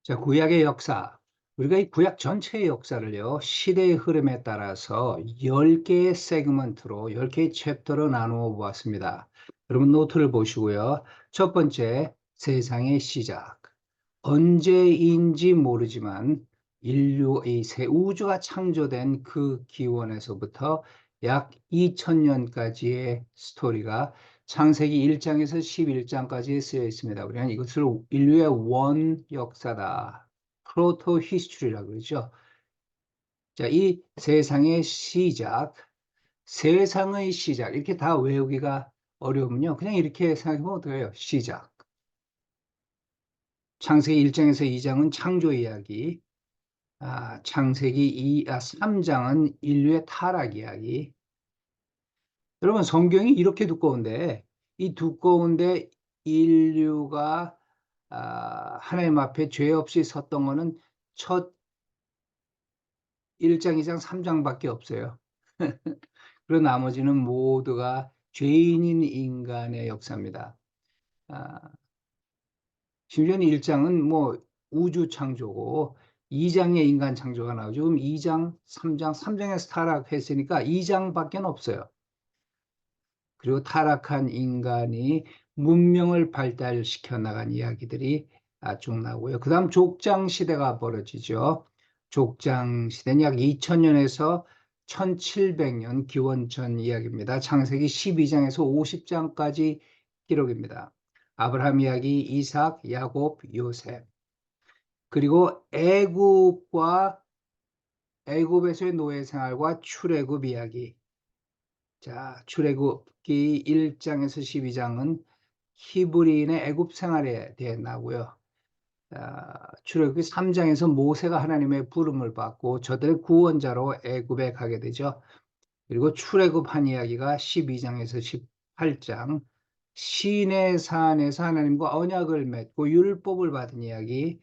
자, 구약의 역사. 우리가 이 구약 전체의 역사를요, 시대의 흐름에 따라서 10개의 세그먼트로, 10개의 챕터로 나누어 보았습니다. 여러분 노트를 보시고요. 첫 번째, 세상의 시작. 언제인지 모르지만 인류의 새 우주가 창조된 그 기원에서부터 약 2000년까지의 스토리가 창세기 1장에서 11장까지 쓰여 있습니다. 우리는 이것을 인류의 원 역사다, 프로토 히스토리라고 그러죠. 자, 이 세상의 시작, 세상의 시작, 이렇게 다 외우기가 어려우면요, 그냥 이렇게 생각하면 어떡해요? 시작. 창세기 1장에서 2장은 창조 이야기, 창세기 3장은 인류의 타락 이야기. 여러분, 성경이 이렇게 두꺼운데, 이 두꺼운데 인류가 하나님 앞에 죄 없이 섰던 거는 첫 1장, 2장, 3장밖에 없어요. 그리고 나머지는 모두가 죄인인 인간의 역사입니다. 심지어는 1장은 뭐 우주 창조고 2장에 인간 창조가 나오죠. 그럼 2장, 3장, 3장에서 타락했으니까 2장밖에 없어요. 그리고 타락한 인간이 문명을 발달시켜 나간 이야기들이 쭉 나오고요. 그 다음 족장 시대가 벌어지죠. 족장 시대는 약 2000년에서 1700년 기원전 이야기입니다. 창세기 12장에서 50장까지 기록입니다. 아브라함 이야기, 이삭, 야곱, 요셉. 그리고 애굽에서의 노예 생활과 출애굽 이야기. 자, 출애굽기 1장에서 12장은 히브리인의 애굽 생활에 대해 나오고요. 출애굽기 3장에서 모세가 하나님의 부름을 받고 저들의 구원자로 애굽에 가게 되죠. 그리고 출애굽한 이야기가 12장에서 18장, 시내산에서 하나님과 언약을 맺고 율법을 받은 이야기,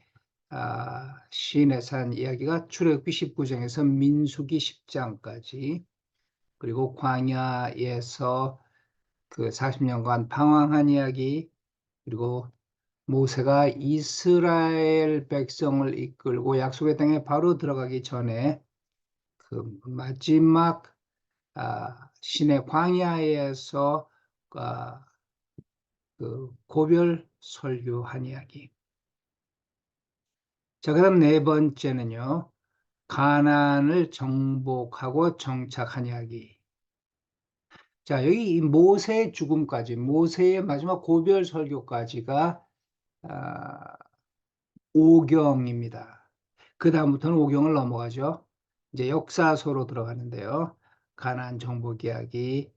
시내산 이야기가 출애굽기 19장에서 민수기 10장까지, 그리고 광야에서 그 40년간 방황한 이야기, 그리고 모세가 이스라엘 백성을 이끌고 약속의 땅에 바로 들어가기 전에 그 마지막 신의 광야에서 그 고별 설교한 이야기. 자, 그다음 네 번째는요, 가나안을 정복하고 정착한 이야기. 자, 여기 이 모세의 죽음까지, 모세의 마지막 고별 설교까지가 5경입니다. 그 다음부터는 5경을 넘어가죠. 이제 역사서로 들어가는데요. 가나안 정복 이야기,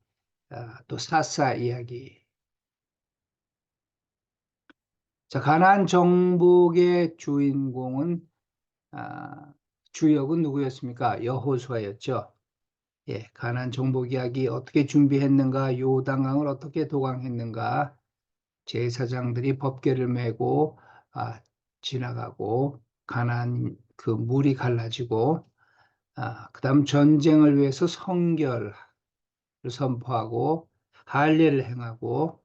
또 사사 이야기. 자, 가나안 정복의 주인공은 주역은 누구였습니까? 여호수아였죠. 예, 가나안 정복 이야기 어떻게 준비했는가, 요단강을 어떻게 도강했는가, 제사장들이 법궤를 메고 지나가고 가나안 그 물이 갈라지고 그다음 전쟁을 위해서 성결을 선포하고 할례를 행하고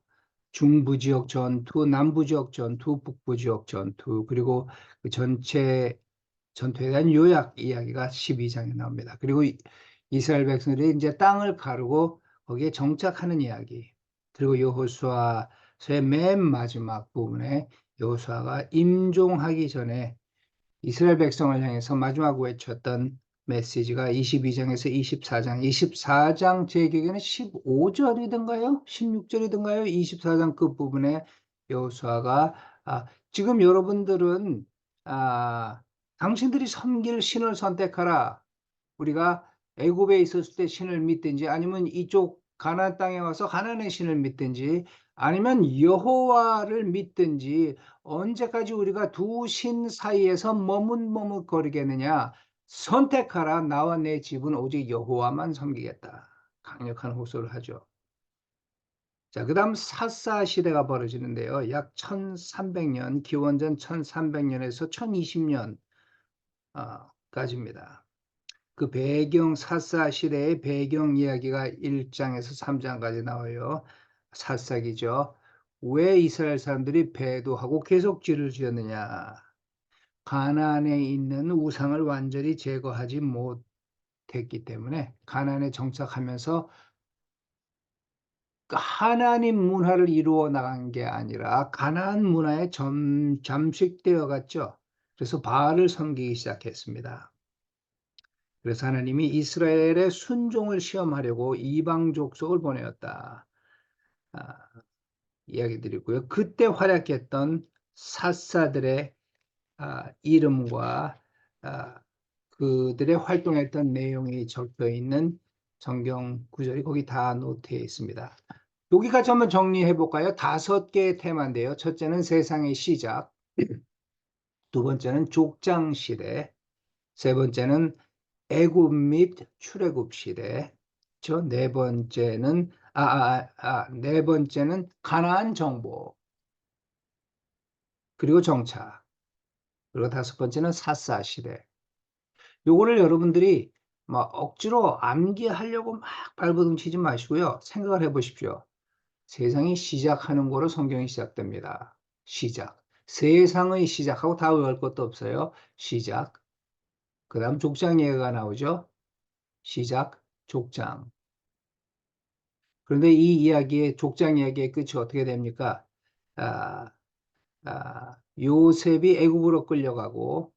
중부 지역 전투, 남부 지역 전투, 북부 지역 전투, 그리고 그 전체 전투에 대한 요약 이야기가 12장에 나옵니다. 그리고 이스라엘 백성들이 이제 땅을 가르고 거기에 정착하는 이야기. 그리고 여호수아서의 맨 마지막 부분에 여호수아가 임종하기 전에 이스라엘 백성을 향해서 마지막 외쳤던 메시지가 22장에서 24장, 24장 제 기억에는 15절이던가요? 16절이던가요? 24장 끝부분에 여호수아가 지금 여러분들은 당신들이 섬길 신을 선택하라. 우리가 애굽에 있었을 때 신을 믿든지 아니면 이쪽 가나안 땅에 와서 가나안의 신을 믿든지 아니면 여호와를 믿든지 언제까지 우리가 두 신 사이에서 머뭇머뭇거리겠느냐. 선택하라. 나와 내 집은 오직 여호와만 섬기겠다. 강력한 호소를 하죠. 자, 그 다음 사사 시대가 벌어지는데요. 약 1300년, 기원전 1300년에서 1020년까지입니다. 그 배경, 사사 시대의 배경 이야기가 1장에서 3장까지 나와요. 사사기죠. 왜 이스라엘 사람들이 배도하고 계속 죄를 지었느냐. 가나안에 있는 우상을 완전히 제거하지 못했기 때문에 가나안에 정착하면서 하나님 문화를 이루어 나간 게 아니라 가나안 문화에 잠식되어 갔죠. 그래서 바알을 섬기기 시작했습니다. 그래서 하나님이 이스라엘의 순종을 시험하려고 이방 족속을 보내었다. 아, 이야기 드리고요. 그때 활약했던 사사들의 이름과 그들의 활동했던 내용이 적혀 있는 성경 구절이 거기 다 노트에 있습니다. 여기까지 한번 정리해 볼까요? 5개의 테마인데요. 첫째는 세상의 시작, 두 번째는 족장 시대, 세 번째는 애굽 및 출애굽 시대, 네 번째는 가나안 정복, 그리고 정착, 그리고 다섯 번째는 사사 시대. 요거를 여러분들이 막 억지로 암기하려고 막 발버둥 치지 마시고요. 생각을 해 보십시오. 세상이 시작하는 거로 성경이 시작됩니다. 시작. 세상의 시작하고 다 외울 것도 없어요. 시작. 그 다음 족장 얘기가 나오죠. 시작, 족장. 그런데 이 이야기의 족장 이야기의 끝이 어떻게 됩니까? 아, 요셉이 애굽으로 끌려가고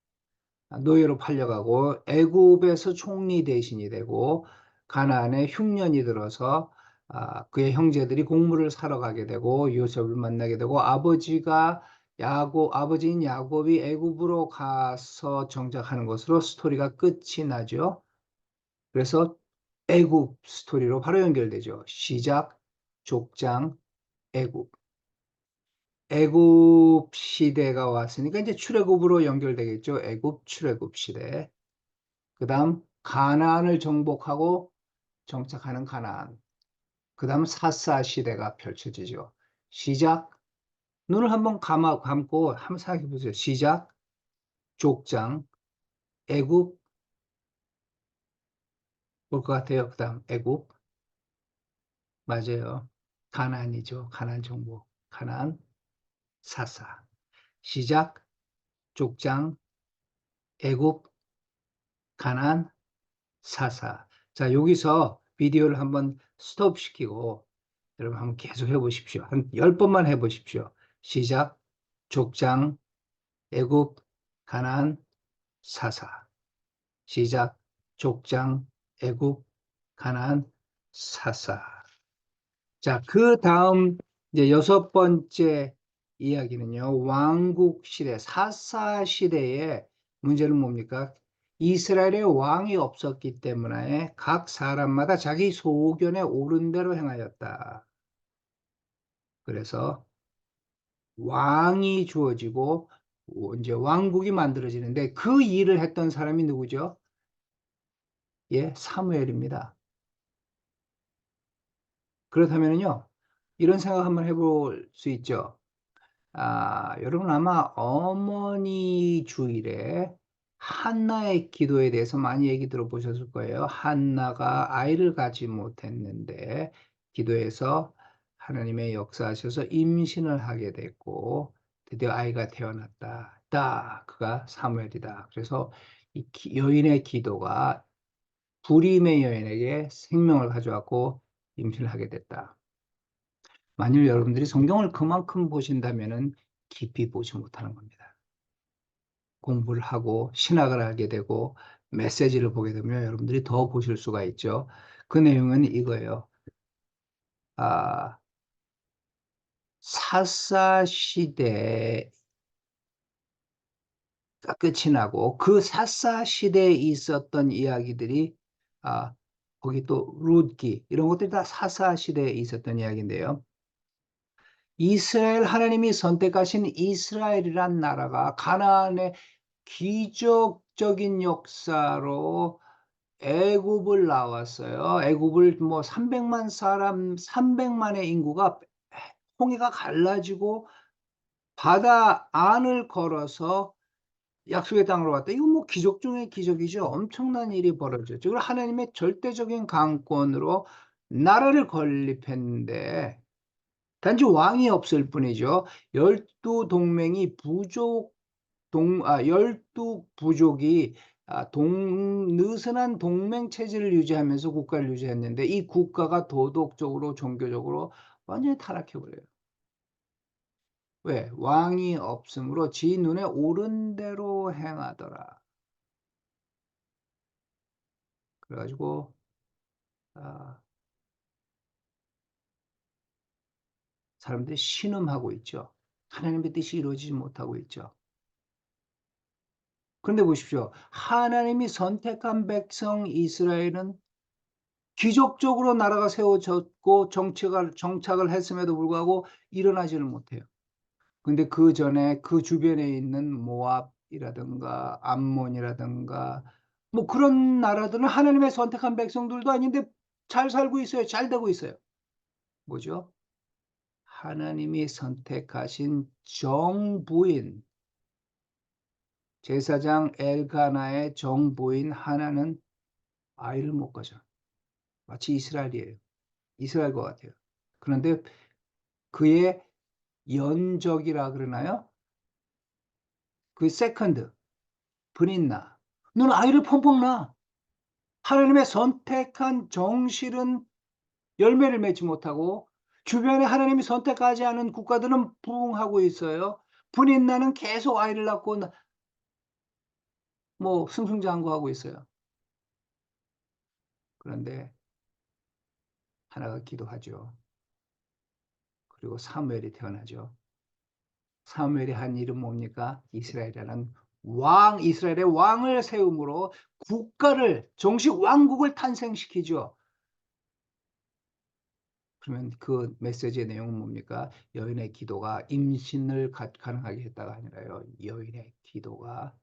노예로 팔려가고 애굽에서 총리 대신이 되고 가나안에 흉년이 들어서 그의 형제들이 곡물을 사러 가게 되고 요셉을 만나게 되고 아버지인 야곱이 애굽으로 가서 정착하는 것으로 스토리가 끝이 나죠. 그래서 애굽 스토리로 바로 연결되죠. 시작, 족장, 애굽. 애굽 시대가 왔으니까 이제 출애굽으로 연결되겠죠. 애굽 출애굽 시대. 그다음 가나안을 정복하고 정착하는 가나안. 그다음 사사 시대가 펼쳐지죠. 시작. 눈을 한번 감고 한번 생각해 보세요. 시작. 족장. 애굽. 볼 것 같아요. 그다음 애굽. 맞아요. 가나안이죠. 가나안 정복. 가나안 사사. 시작. 족장. 애굽. 가나안 사사. 자, 여기서 비디오를 한번 스톱시키고 여러분 한번 계속 해보십시오. 한 10번만 해보십시오. 시작, 족장, 애굽, 가나안, 사사. 시작, 족장, 애굽, 가나안, 사사. 자, 그 다음 이제 6번째 이야기는요. 왕국 시대, 사사 시대의 문제는 뭡니까? 이스라엘에 왕이 없었기 때문에 각 사람마다 자기 소견에 옳은 대로 행하였다. 그래서 왕이 주어지고 이제 왕국이 만들어지는데 그 일을 했던 사람이 누구죠? 예, 사무엘입니다. 그렇다면요, 이런 생각 한번 해볼 수 있죠. 여러분 아마 어머니 주일에 한나의 기도에 대해서 많이 얘기 들어보셨을 거예요. 한나가 아이를 갖지 못했는데 기도해서 하나님의 역사하셔서 임신을 하게 됐고 드디어 아이가 태어났다. 그가 사무엘이다. 그래서 이 여인의 기도가 불임의 여인에게 생명을 가져왔고 임신을 하게 됐다. 만일 여러분들이 성경을 그만큼 보신다면은 깊이 보지 못하는 겁니다. 공부를 하고 신학을 하게 되고 메시지를 보게 되면 여러분들이 더 보실 수가 있죠. 그 내용은 이거예요. 아, 사사 시대가 끝이 나고 그 사사 시대에 있었던 이야기들이 아, 거기 또 룻기 이런 것들이 다 사사 시대에 있었던 이야기인데요. 이스라엘 하나님이 선택하신 이스라엘이란 나라가 가나안의 기적적인 역사로 애굽을 나왔어요. 애굽을 뭐 300만 사람, 300만의 인구가 홍해가 갈라지고 바다 안을 걸어서 약속의 땅으로 왔다. 이거 뭐 기적 중의 기적이죠. 엄청난 일이 벌어졌죠. 그리고 하나님의 절대적인 강권으로 나라를 건립했는데 단지 왕이 없을 뿐이죠. 12 동맹이 12 부족이 느슨한 동맹 체제를 유지하면서 국가를 유지했는데 이 국가가 도덕적으로 종교적으로 완전히 타락해 버려요. 왜? 왕이 없으므로 지 눈에 옳은 대로 행하더라. 그래 가지고 아 사람들이 신음하고 있죠. 하나님의 뜻이 이루어지지 못하고 있죠. 그런데 보십시오. 하나님이 선택한 백성 이스라엘은 기적적으로 나라가 세워졌고 정착을 했음에도 불구하고 일어나지를 못해요. 근데 그전에 그 주변에 있는 모압이라든가 암몬이라든가 뭐 그런 나라들은 하나님의 선택한 백성들도 아닌데 잘 살고 있어요. 잘 되고 있어요. 뭐죠? 하나님이 선택하신 정부인 제사장 엘가나의 정부인 하나는 아이를 못 가져. 마치 이스라엘이에요. 이스라엘과 같아요. 그런데 그의 연적이라 그러나요? 그 세컨드 브릿나. 너는 아이를 펑펑 낳아. 하나님의 선택한 정실은 열매를 맺지 못하고 주변에 하나님이 선택하지 않은 국가들은 부흥하고 있어요. 브릿나는 계속 아이를 낳고 뭐 승승장구하고 있어요. 그런데 하나가 기도하죠. 그리고 사무엘이 태어나죠. 사무엘이 한 일은 뭡니까? 이스라엘이라는 이스라엘의 왕을 세움으로 국가를 정식 왕국을 탄생시키죠. 그러면 그 메시지의 내용은 뭡니까? 여인의 기도가 임신을 가능하게 했다가 아니라요. 여인의 기도가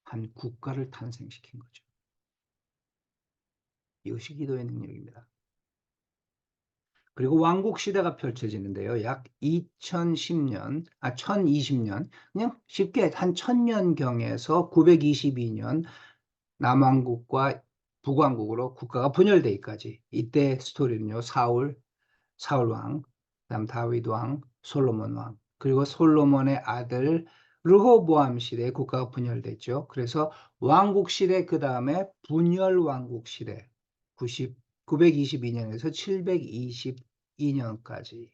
한 국가를 탄생시킨 거죠. 이것이 기도의 능력입니다. 그리고 왕국 시대가 펼쳐지는데요. 약 2010년, 1020년, 그냥 쉽게 한 1000년경에서 922년 남왕국과 북왕국으로 국가가 분열되기까지 이때 스토리는요. 사울 왕, 그다음 다윗 왕, 솔로몬 왕, 그리고 솔로몬의 아들 르호보암 시대에 국가가 분열됐죠. 그래서 왕국 시대 그다음에 분열 왕국 시대 922년에서 722년까지.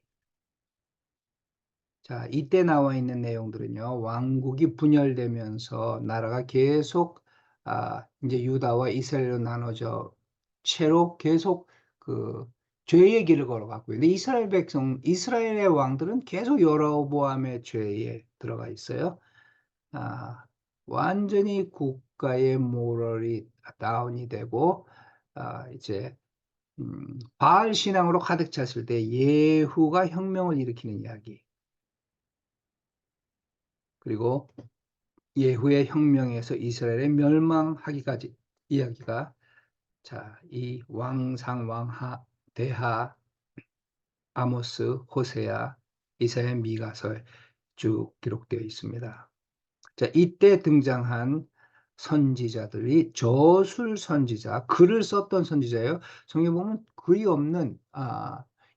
자, 이때 나와 있는 내용들은요. 왕국이 분열되면서 나라가 계속 인제 유다와 이스라엘로 나눠져 채로 계속 그 죄의 길을 걸어갔고요. 근데 이스라엘의 왕들은 계속 여로보암의 죄에 들어가 있어요. 아 완전히 국가의 모럴이 다운이 되고 이제 바알 신앙으로 가득 찼을 때 예후가 혁명을 일으키는 이야기. 그리고 예후의 혁명에서 이스라엘의 멸망하기까지 이야기가 이 왕상, 왕하, 대하, 아모스, 호세아, 이사야, 미가서에 쭉 기록되어 있습니다. 자, 이때 등장한 선지자들이 저술 선지자, 글을 썼던 선지자예요. 성경에 보면 글이 없는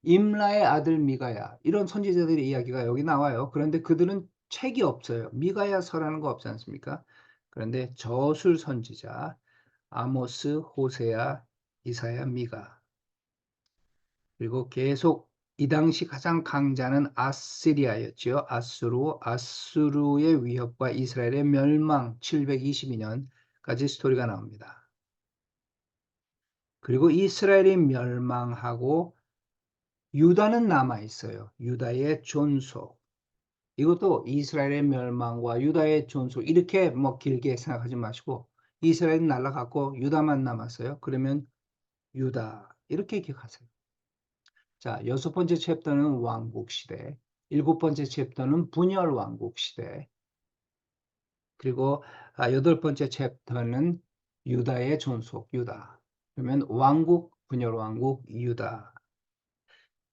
임라의 아들 미가야 이런 선지자들의 이야기가 여기 나와요. 그런데 그들은 책이 없어요. 미가야서라는 거 없지 않습니까? 그런데 저술 선지자 아모스, 호세아, 이사야, 미가 그리고 계속 이 당시 가장 강자는 아시리아였죠. 아수르의 위협과 이스라엘의 멸망 722년까지 스토리가 나옵니다. 그리고 이스라엘이 멸망하고 유다는 남아 있어요. 유다의 존속. 이것도 이스라엘의 멸망과 유다의 존속 이렇게 뭐 길게 생각하지 마시고 이스라엘은 날아갔고 유다만 남았어요. 그러면 유다 이렇게 기억하세요. 자, 6번째 챕터는 왕국 시대, 7번째 챕터는 분열 왕국 시대, 그리고 8번째 챕터는 유다의 존속, 유다. 그러면 왕국, 분열 왕국, 유다.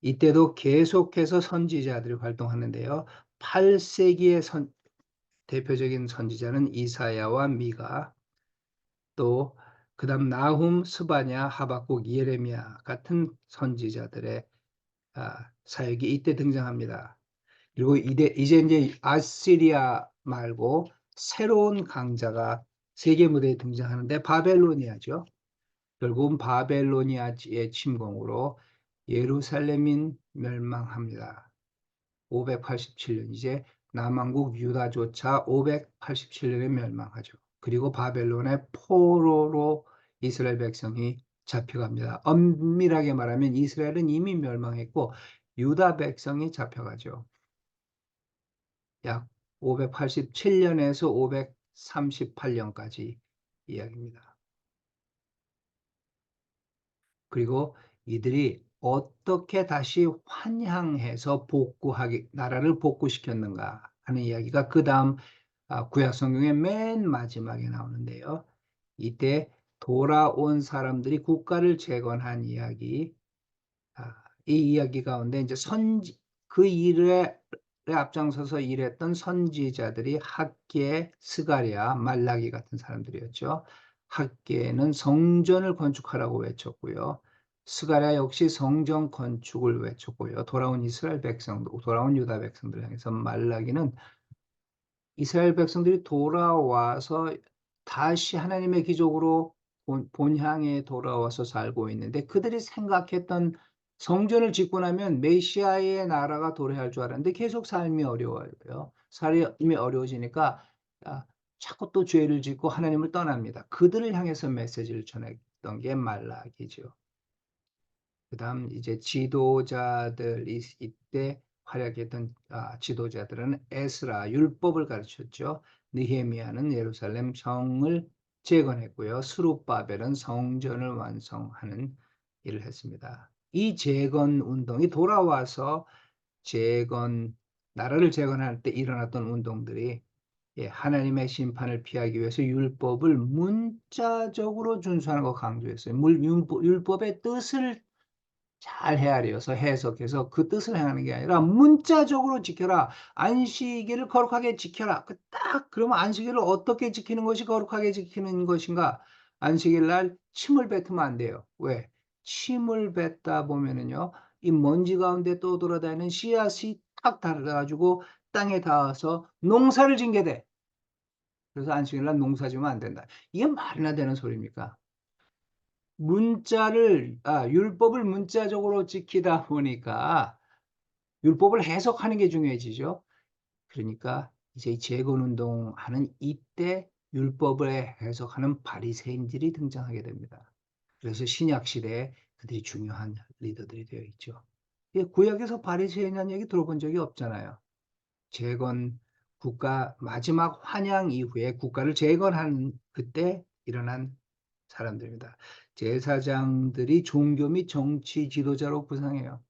이때도 계속해서 선지자들이 활동하는데요. 8세기의 대표적인 선지자는 이사야와 미가, 또 그다음 나훔, 스바냐, 하박국, 예레미야 같은 선지자들의 사역이 이때 등장합니다. 그리고 이제 아시리아 말고 새로운 강자가 세계 무대에 등장하는데 바벨로니아죠. 결국은 바벨로니아의 침공으로 예루살렘인 멸망합니다. 587년 이제 남왕국 유다조차 587년에 멸망하죠. 그리고 바벨론의 포로로 이스라엘 백성이 잡혀갑니다. 엄밀하게 말하면 이스라엘은 이미 멸망했고 유다 백성이 잡혀가죠. 약 587년에서 538년까지 이야기입니다. 그리고 이들이 어떻게 다시 환향해서 나라를 복구시켰는가 하는 이야기가 그 다음 구약 성경의 맨 마지막에 나오는데요. 이때 돌아온 사람들이 국가를 재건한 이야기, 이 이야기 가운데 이제 그 일에 앞장서서 일했던 선지자들이 학계, 스가랴, 말라기 같은 사람들이었죠. 학계는 성전을 건축하라고 외쳤고요. 스가랴 역시 성전 건축을 외쳤고요. 돌아온 이스라엘 백성들, 돌아온 유다 백성들 향해서 말라기는 이스라엘 백성들이 돌아와서 다시 하나님의 기적으로 본향에 돌아와서 살고 있는데 그들이 생각했던 성전을 짓고 나면 메시아의 나라가 도래할 줄 알았는데 계속 삶이 어려워요. 삶이 어려워지니까 아, 자꾸 또 죄를 짓고 하나님을 떠납니다. 그들을 향해서 메시지를 전했던 게 말라기죠. 그다음 이제 지도자들 이때 활약했던 지도자들은 에스라 율법을 가르쳤죠. 느헤미야는 예루살렘 성을 재건했고요. 스룹바벨은 성전을 완성하는 일을 했습니다. 이 재건 운동이 돌아와서 나라를 재건할 때 일어났던 운동들이 하나님의 심판을 피하기 위해서 율법을 문자적으로 준수하는 거 강조했어요. 율법의 뜻을 잘 헤아려서 해석해서 그 뜻을 행하는 게 아니라 문자적으로 지켜라. 안식일을 거룩하게 지켜라. 그러면 안식일을 어떻게 지키는 것이 거룩하게 지키는 것인가? 안식일 날 침을 뱉으면 안 돼요. 왜? 침을 뱉다 보면은요, 이 먼지 가운데 떠돌아다니는 씨앗이 탁 달아가지고 땅에 닿아서 농사를 짓게 돼. 그래서 안식일 날 농사 지으면 안 된다. 이게 말이나 되는 소리입니까? 율법을 문자적으로 지키다 보니까 율법을 해석하는 게 중요해지죠. 그러니까 이제 재건운동하는 이때 율법을 해석하는 바리새인들이 등장하게 됩니다. 그래서 신약 시대에 그들이 중요한 리더들이 되어 있죠. 구약에서 바리새인이라는 얘기 들어본 적이 없잖아요. 재건 마지막 환양 이후에 국가를 재건하는 그때 일어난 사람들입니다. 제사장들이 종교 및 정치 지도자로 부상해요.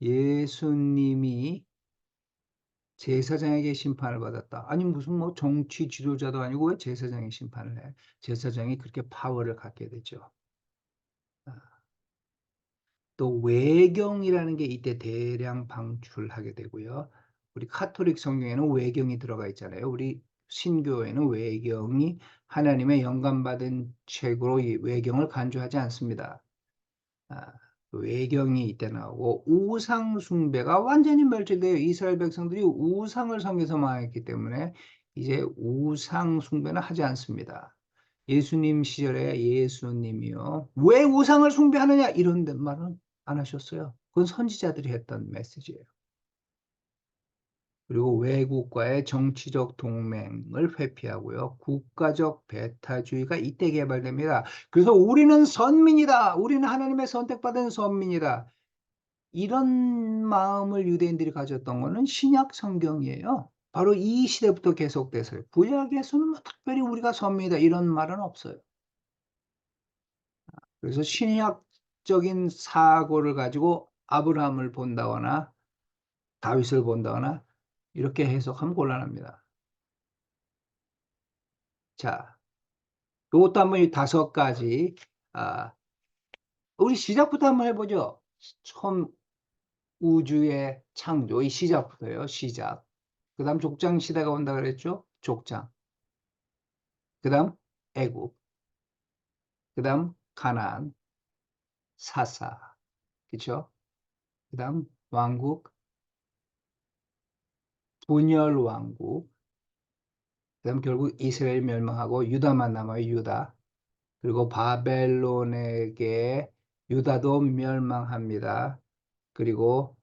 예수님이 제사장에게 심판을 받았다. 아니 무슨 뭐 정치 지도자도 아니고 왜 제사장의 심판을 해? 제사장이 그렇게 파워를 갖게 되죠. 또 외경이라는 게 이때 대량 방출하게 되고요. 우리 카톨릭 성경에는 외경이 들어가 있잖아요. 우리 신교에는 외경이 하나님의 영감받은 책으로 이 외경을 간주하지 않습니다. 외경이 이때 나오고 우상 숭배가 완전히 멸절돼요. 이스라엘 백성들이 우상을 섬겨서 망했기 때문에 이제 우상 숭배는 하지 않습니다. 예수님 시절에 예수님이요. 왜 우상을 숭배하느냐 이런 말은 안 하셨어요. 그건 선지자들이 했던 메시지예요. 그리고 외국과의 정치적 동맹을 회피하고요. 국가적 배타주의가 이때 개발됩니다. 그래서 우리는 선민이다. 우리는 하나님의 선택받은 선민이다. 이런 마음을 유대인들이 가졌던 것은 신약 성경이에요. 바로 이 시대부터 계속돼서요. 구약에서는 뭐 특별히 우리가 선민이다 이런 말은 없어요. 그래서 신약적인 사고를 가지고 아브라함을 본다거나 다윗을 본다거나 이렇게 해석하면 곤란합니다. 자, 이것도 한번 이 5가지, 우리 시작부터 한번 해보죠. 처음 우주의 창조, 이 시작부터요, 시작. 그 다음 족장 시대가 온다 그랬죠? 족장. 그 다음 애굽. 그 다음 가나안, 사사. 그쵸? 그 다음 왕국, 분열 왕국. 그다음 결국 이스라엘 멸망하고 유다만 남아요. 유다. 그리고 바벨론에게 유다도 멸망합니다. 그리고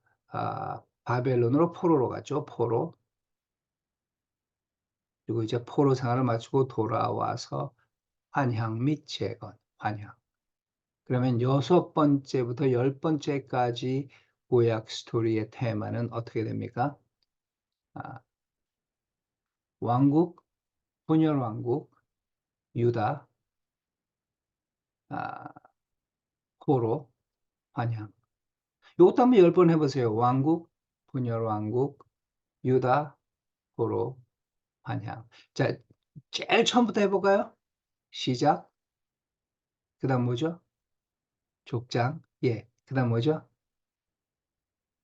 바벨론으로 포로로 갔죠. 포로. 그리고 이제 포로 생활을 마치고 돌아와서 환향 및 재건, 환향. 그러면 6번째부터 10번째까지 구약 스토리의 테마는 어떻게 됩니까? 아, 왕국, 분열 왕국, 유다, 아, 포로, 환향. 이것도 한번 10번 해보세요. 왕국, 분열 왕국, 유다, 포로, 환향. 자, 제일 처음부터 해볼까요? 시작. 그 다음 뭐죠? 족장. 예. 그 다음 뭐죠?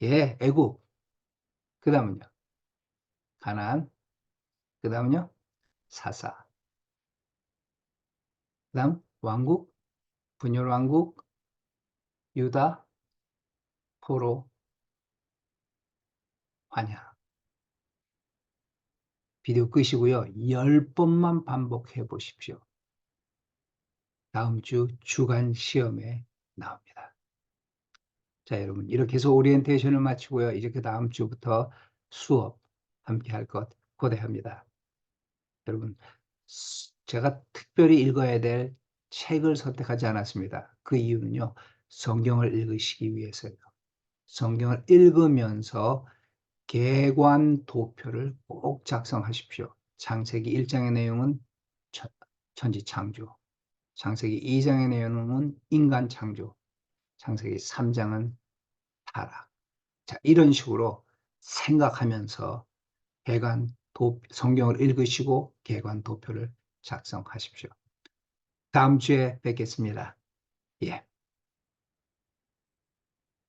예, 애국. 그 다음은요? 가나안. 그 다음은요? 사사. 그 다음 왕국, 분열 왕국, 유다, 포로, 환향. 비디오 끄시고요. 10번만 반복해 보십시오. 다음 주 주간 시험에 나옵니다. 자, 여러분, 이렇게 해서 오리엔테이션을 마치고요. 이제 그 다음 주부터 수업 함께 할 것 고대합니다. 여러분, 제가 특별히 읽어야 될 책을 선택하지 않았습니다. 그 이유는요, 성경을 읽으시기 위해서요. 성경을 읽으면서 계관 도표를 꼭 작성하십시오. 창세기 1장의 내용은 천지 창조, 창세기 2장의 내용은 인간 창조, 창세기 3장은 타락. 자, 이런 식으로 생각하면서 성경을 읽으시고 계관 도표를 작성하십시오. 다음 주에 뵙겠습니다. 예.